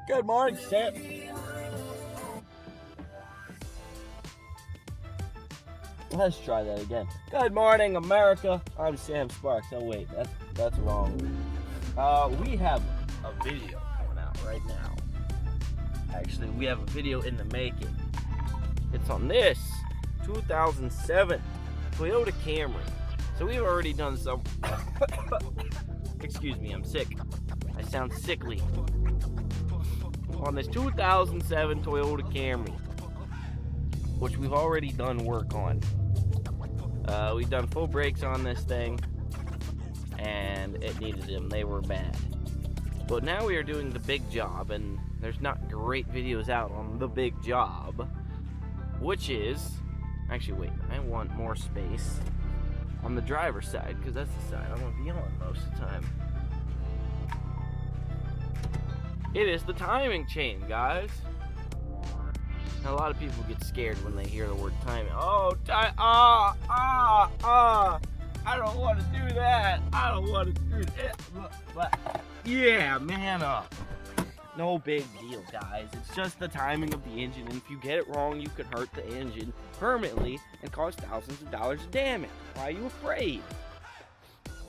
Good morning, Sam. Let's try that again. Good morning, America. I'm Sam Sparks. Oh wait, that's wrong. We have a video coming out right now. Actually, we have a video in the making. It's on this 2007 Toyota Camry. So we've already done some. Excuse me, I'm sick. I sound sickly. On this 2007 Toyota Camry, which we've already done work on. We've done full brakes on this thing, and it needed them. They were bad. But now we are doing the big job, and there's not great videos out on the big job, which is, actually wait, I want more space on the driver's side, because that's the side I'm gonna be on most of the time. It is the timing chain, guys. Now, a lot of people get scared when they hear the word timing. Oh, I don't want to do that. I don't want to do that. But yeah, man up. No big deal, guys. It's just the timing of the engine, and if you get it wrong, you could hurt the engine permanently and cause thousands of dollars of damage. Why are you afraid?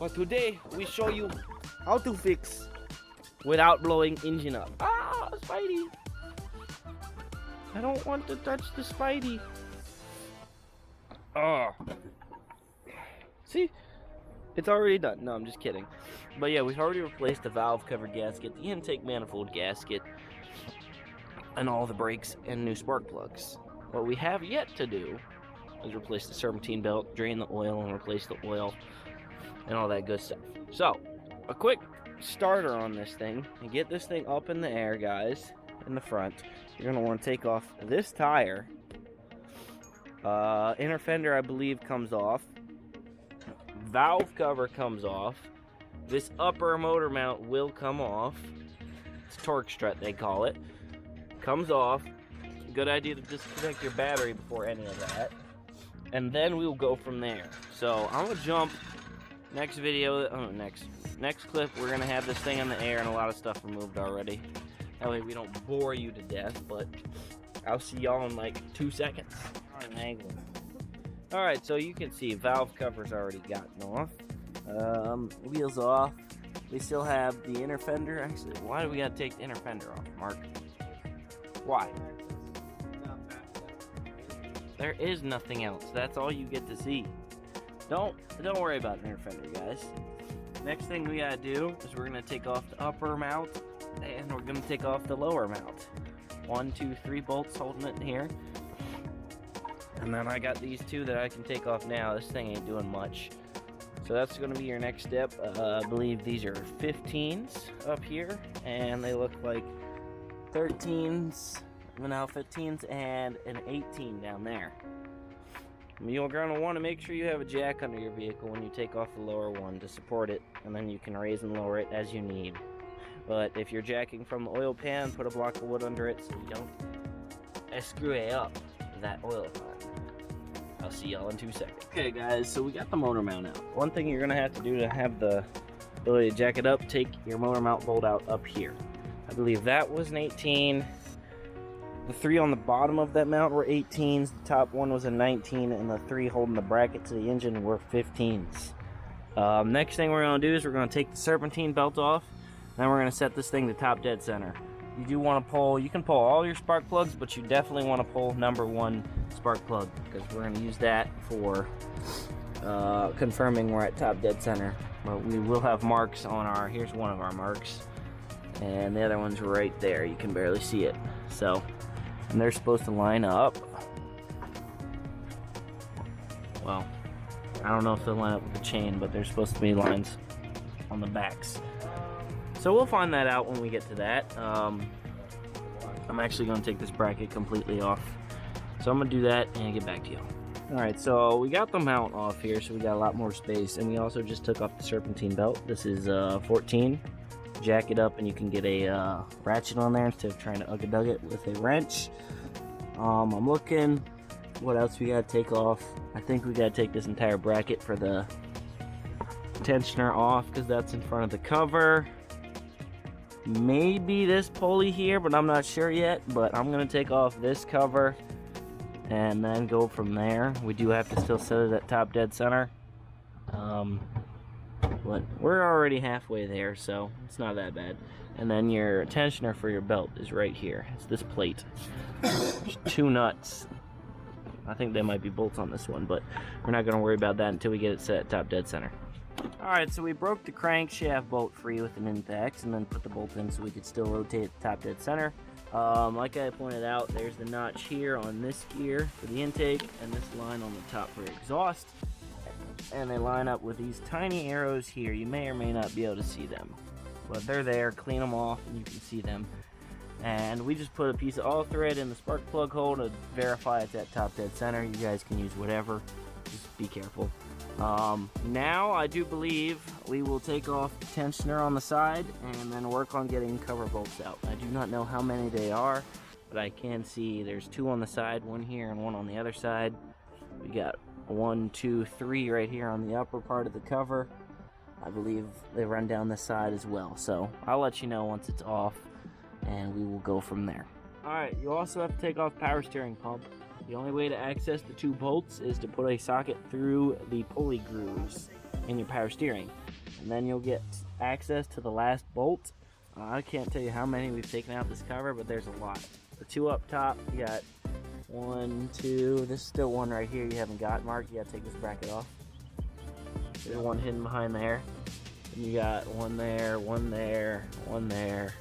But today, we show you how to fix without blowing engine up. Ah, Spidey! I don't want to touch the Spidey. Oh. See? It's already done. No, I'm just kidding. But yeah, we've already replaced the valve cover gasket, the intake manifold gasket, and all the brakes and new spark plugs. What we have yet to do is replace the serpentine belt, drain the oil, and replace the oil, and all that good stuff. So, a quick starter on this thing, and get this thing up in the air, guys, in the front. You're going to want to take off this tire. Inner fender, I believe, comes off. Valve cover comes off. This upper motor mount will come off. It's torque strut, they call it. Comes off. Good idea to disconnect your battery before any of that. And then we'll go from there. So, I'm going to jump. Next video, next clip, we're going to have this thing in the air and a lot of stuff removed already. That way we don't bore you to death, but I'll see y'all in like 2 seconds. Alright, so you can see valve cover's already gotten off. Wheels off. We still have the inner fender. Actually, why do we gotta take the inner fender off, Mark? Why? There is nothing else. That's all you get to see. Don't worry about the inner fender, guys. Next thing we gotta do is we're gonna take off the upper mount, and we're gonna take off the lower mount. 1, 2, 3 bolts holding it here. And then I got these two that I can take off now. This thing ain't doing much. So that's gonna be your next step. I believe these are 15s up here, and they look like 13s, now 15s, and an 18 down there. You're gonna want to make sure you have a jack under your vehicle when you take off the lower one to support it, and then you can raise and lower it as you need. But if you're jacking from the oil pan, put a block of wood under it so you don't screw it up that oil pan. I'll see y'all in 2 seconds. Okay guys, so we got the motor mount out. One thing you're gonna have to do to have the ability to jack it up, take your motor mount bolt out up here. I believe that was an 18. The 3 on the bottom of that mount were 18s, the top one was a 19, and the 3 holding the bracket to the engine were 15s. Next thing we're going to do is we're going to take the serpentine belt off, then we're going to set this thing to top dead center. You do want to pull, you can pull all your spark plugs, but you definitely want to pull number 1 spark plug, because we're going to use that for confirming we're at top dead center. But we will have marks on our, here's one of our marks, and the other one's right there, you can barely see it. So, and they're supposed to line up. Well, I don't know if they'll line up with the chain, but there's supposed to be lines on the backs. So we'll find that out when we get to that. I'm actually going to take this bracket completely off. So I'm going to do that and get back to you. Alright, so we got the mount off here, so we got a lot more space. And we also just took off the serpentine belt. This is 14. Jack it up and you can get a ratchet on there instead of trying to ugga-dug it with a wrench. I'm looking, what else we gotta take off? I think we gotta take this entire bracket for the tensioner off because that's in front of the cover. maybe this pulley here, but I'm not sure yet. But I'm gonna take off this cover and then go from there. We do have to still set it at top dead center. But we're already halfway there, so it's not that bad. And then your tensioner for your belt is right here. It's this plate. There's 2 nuts. I think they might be bolts on this one, but we're not going to worry about that until we get it set at top dead center. Alright, so we broke the crankshaft bolt free with an impact and then put the bolt in so we could still rotate at top dead center. Like I pointed out, there's the notch here on this gear for the intake and this line on the top for exhaust. And they line up with these tiny arrows here. You may or may not be able to see them, but they're there. Clean them off and you can see them. And we just put a piece of all thread in the spark plug hole to verify it's at top dead center. You guys can use whatever, just be careful. Now I do believe we will take off the tensioner on the side and then work on getting cover bolts out. I do not know how many they are, but I can see there's 2 on the side, 1 here and 1 on the other side. We got 1, 2, 3 right here on the upper part of the cover. I believe they run down this side as well, so I'll let you know once it's off and we will go from there. Alright, you also have to take off power steering pump. The only way to access the 2 bolts is to put a socket through the pulley grooves in your power steering, and then you'll get access to the last bolt. I can't tell you how many we've taken out this cover, but there's a lot. The 2 up top, you got 1, 2, there's still 1 right here you haven't got marked. You gotta take this bracket off. There's 1 hidden behind there. And you got 1 there, 1 there, 1 there.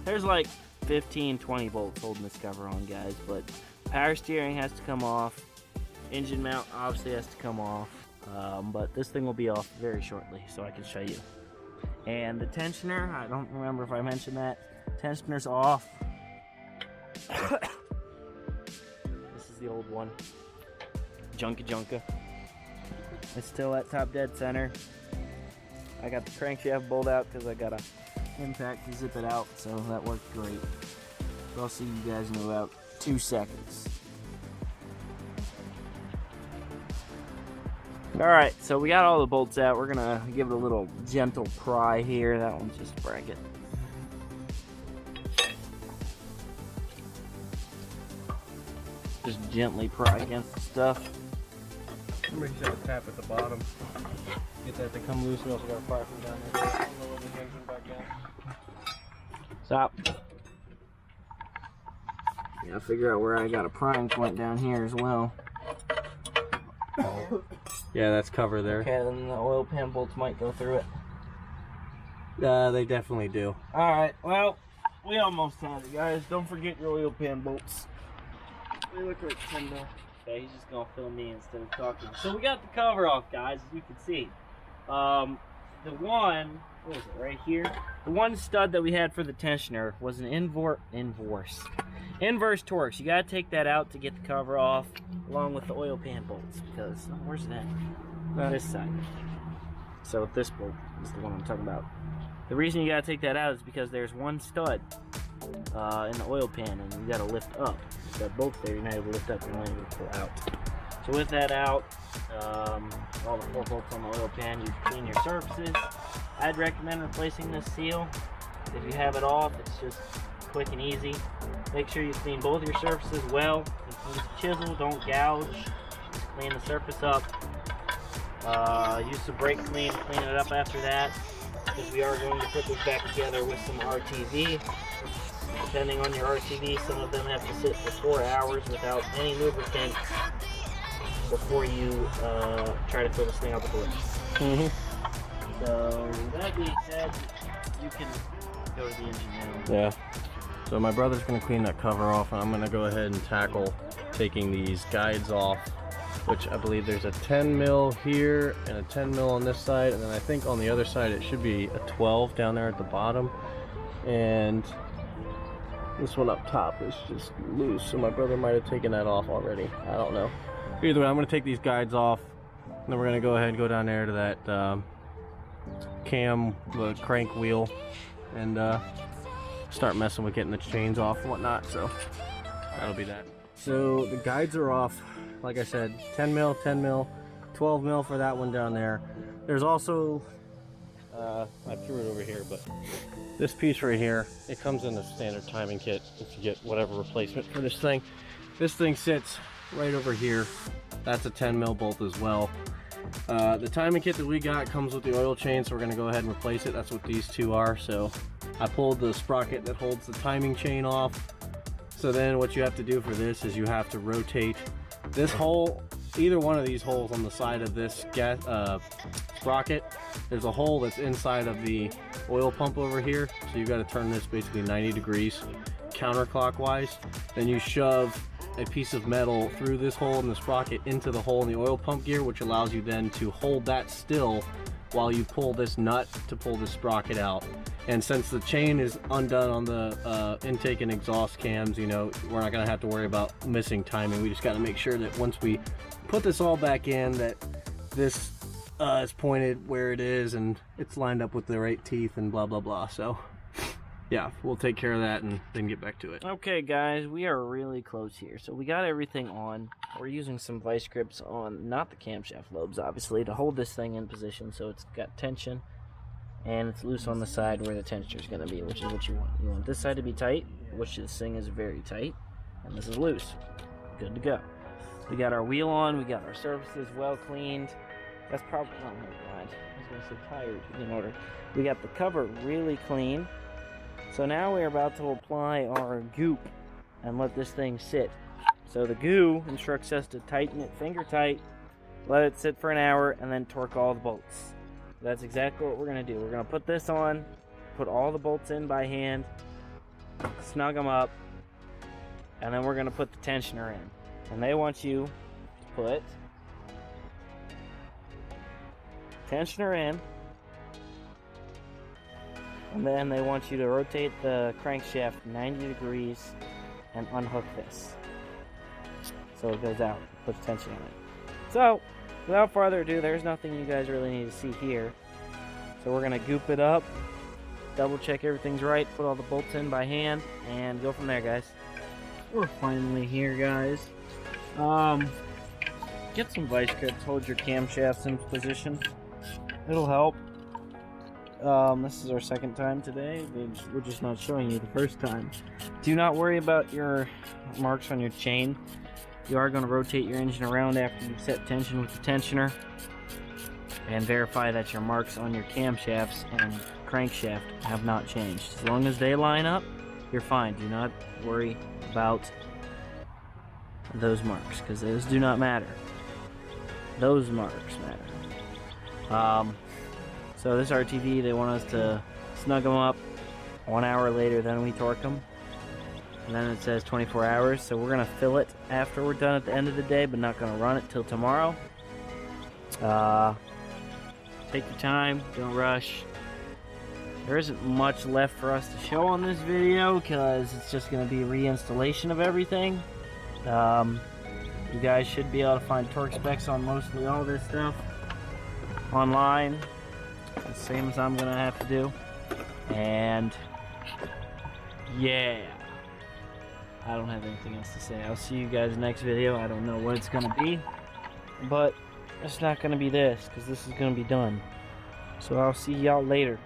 There's like 15, 20 bolts holding this cover on, guys, but power steering has to come off. Engine mount obviously has to come off, but this thing will be off very shortly, so I can show you. And the tensioner, I don't remember if I mentioned that. Tensioner's off. The old one, junka. It's still at top dead center. I got the crankshaft bolt out because I got a impact to zip it out, so that worked great. So I'll see you guys in about 2 seconds. Alright, so we got all the bolts out. We're gonna give it a little gentle pry here. That one's just a bracket. Just gently pry against the stuff. Somebody should have a tap at the bottom. Get that to come loose. We also got to pry from down there. Lower the junction back down. Stop. Yeah, figure out where I got a prying point down here as well. Yeah, that's cover there. Okay, then the oil pan bolts might go through it. They definitely do. Alright, well, we almost had it, guys. Don't forget your oil pan bolts. They look like 10 mil. Okay, he's just gonna film me instead of talking. So we got the cover off, guys, as you can see. The one, what was it, right here? The one stud that we had for the tensioner was an inverse Torx. You gotta take that out to get the cover off, along with the oil pan bolts, because, where's that? This side. So this bolt is the one I'm talking about. The reason you gotta take that out is because there's one stud in the oil pan, and you gotta lift up. That bolt's there, you're not able to lift up, you're not able to pull out. So with that out, all the 4 bolts on the oil pan, you clean your surfaces. I'd recommend replacing this seal. If you have it off, it's just quick and easy. Make sure you clean both your surfaces well. Use a chisel, don't gouge. Just clean the surface up. Use some brake clean to clean it up after that, because we are going to put this back together with some RTV. Depending on your RTV, some of them have to sit for 4 hours without any lubricant before you try to fill this thing up with oil. So that being said, you can go to the engine now. Yeah. So my brother's going to clean that cover off, and I'm going to go ahead and tackle taking these guides off, which I believe there's a 10 mil here and a 10 mil on this side, and then I think on the other side it should be a 12 down there at the bottom, and this one up top is just loose, so my brother might have taken that off already. I don't know. Either way, I'm going to take these guides off, and then we're going to go ahead and go down there to that the crank wheel, and start messing with getting the chains off and whatnot. So that'll be that. So the guides are off. Like I said, 10 mil, 10 mil, 12 mil for that one down there. There's also I threw it over here, but this piece right here, it comes in a standard timing kit if you get whatever replacement for this thing. This thing sits right over here. That's a 10 mil bolt as well. The timing kit that we got comes with the oil chain, so we're going to go ahead and replace it. That's what these two are. So I pulled the sprocket that holds the timing chain off. So then what you have to do for this is you have to rotate this hole, either one of these holes on the side of this sprocket. There's a hole that's inside of the oil pump over here, so you've got to turn this basically 90 degrees counterclockwise. Then you shove a piece of metal through this hole in the sprocket into the hole in the oil pump gear, which allows you then to hold that still while you pull this nut to pull the sprocket out. And since the chain is undone on the intake and exhaust cams, you know, we're not going to have to worry about missing timing. We just got to make sure that once we put this all back in, that this is pointed where it is and it's lined up with the right teeth and blah blah blah. So yeah, we'll take care of that and then get back to it. Okay guys, we are really close here. So we got everything on. We're using some vice grips on, not the camshaft lobes obviously, to hold this thing in position so it's got tension and it's loose on the side where the tensioner is going to be, which is what you want. You want this side to be tight, which this thing is very tight, and this is loose. Good to go. We got our wheel on, we got our surfaces well cleaned. That's probably, oh, never mind. I was going to say tires in order. We got the cover really clean. So now we're about to apply our goop and let this thing sit. So the goo instructs us to tighten it finger tight, let it sit for an hour, and then torque all the bolts. That's exactly what we're going to do. We're going to put this on, put all the bolts in by hand, snug them up, and then we're going to put the tensioner in. And they want you to put tensioner in, and then they want you to rotate the crankshaft 90 degrees and unhook this so it goes out, puts tension on it. So without further ado, there's nothing you guys really need to see here. So we're gonna goop it up, double check everything's right, put all the bolts in by hand, and go from there, guys. We're finally here, guys. Get some vice grips, hold your camshafts in position. It'll help. This is our second time today. We're just not showing you the first time. Do not worry about your marks on your chain. You are going to rotate your engine around after you set tension with the tensioner and verify that your marks on your camshafts and crankshaft have not changed. As long as they line up, you're fine. Do not worry about those marks, because those do not matter. Those marks matter. So this RTV, they want us to snug them up 1 hour later, then we torque them. And then it says 24 hours, so we're going to fill it after we're done at the end of the day, but not going to run it till tomorrow. Take your time, don't rush. There isn't much left for us to show on this video, because it's just going to be a reinstallation of everything. You guys should be able to find torque specs on mostly all this stuff online. The same as I'm going to have to do. And yeah. I don't have anything else to say. I'll see you guys next video. I don't know what it's going to be, but it's not going to be this, because this is going to be done. So I'll see y'all later.